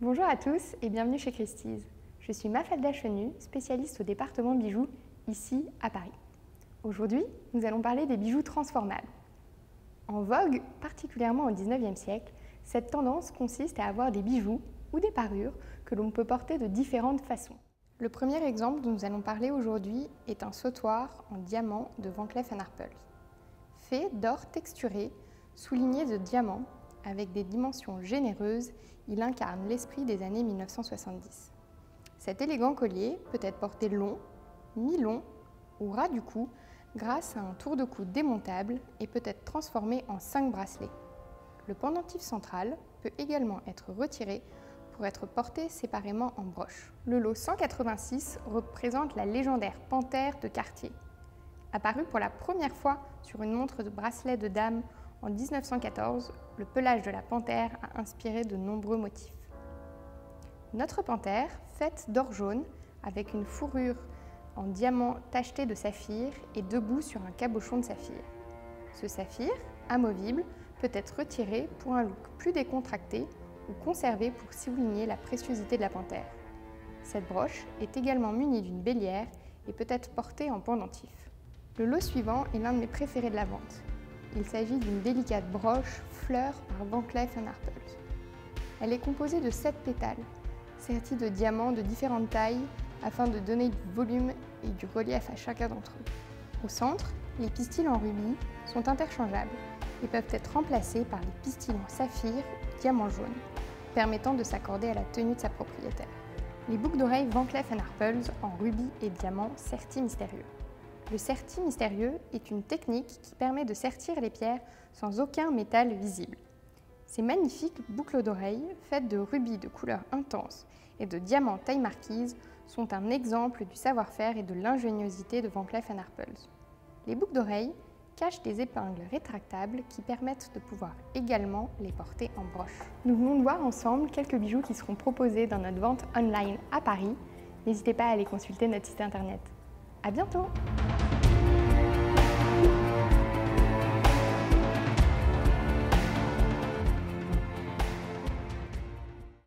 Bonjour à tous et bienvenue chez Christie's. Je suis Mafalda Chenu, spécialiste au département bijoux, ici à Paris. Aujourd'hui, nous allons parler des bijoux transformables. En vogue, particulièrement au XIXe siècle, cette tendance consiste à avoir des bijoux ou des parures que l'on peut porter de différentes façons. Le premier exemple dont nous allons parler aujourd'hui est un sautoir en diamant de Van Cleef & Arpels. Fait d'or texturé, souligné de diamants, avec des dimensions généreuses, il incarne l'esprit des années 1970. Cet élégant collier peut être porté long, mi-long ou ras du cou grâce à un tour de cou démontable et peut être transformé en 5 bracelets. Le pendentif central peut également être retiré pour être porté séparément en broche. Le lot 186 représente la légendaire panthère de Cartier. Apparu pour la première fois sur une montre de bracelet de dame en 1914, le pelage de la panthère a inspiré de nombreux motifs. Notre panthère, faite d'or jaune, avec une fourrure en diamant tacheté de saphir, est debout sur un cabochon de saphir. Ce saphir, amovible, peut être retiré pour un look plus décontracté ou conservé pour souligner la préciosité de la panthère. Cette broche est également munie d'une bélière et peut être portée en pendentif. Le lot suivant est l'un de mes préférés de la vente. Il s'agit d'une délicate broche fleur par Van Cleef & Arpels. Elle est composée de 7 pétales, sertis de diamants de différentes tailles afin de donner du volume et du relief à chacun d'entre eux. Au centre, les pistils en rubis sont interchangeables et peuvent être remplacés par les pistils en saphir ou diamant jaune, permettant de s'accorder à la tenue de sa propriétaire. Les boucles d'oreilles Van Cleef & Arpels en rubis et diamant sertis mystérieux. Le serti mystérieux est une technique qui permet de sertir les pierres sans aucun métal visible. Ces magnifiques boucles d'oreilles, faites de rubis de couleur intense et de diamants taille marquise, sont un exemple du savoir-faire et de l'ingéniosité de Van Cleef & Arpels. Les boucles d'oreilles cachent des épingles rétractables qui permettent de pouvoir également les porter en broche. Nous venons de voir ensemble quelques bijoux qui seront proposés dans notre vente online à Paris. N'hésitez pas à aller consulter notre site internet. À bientôt!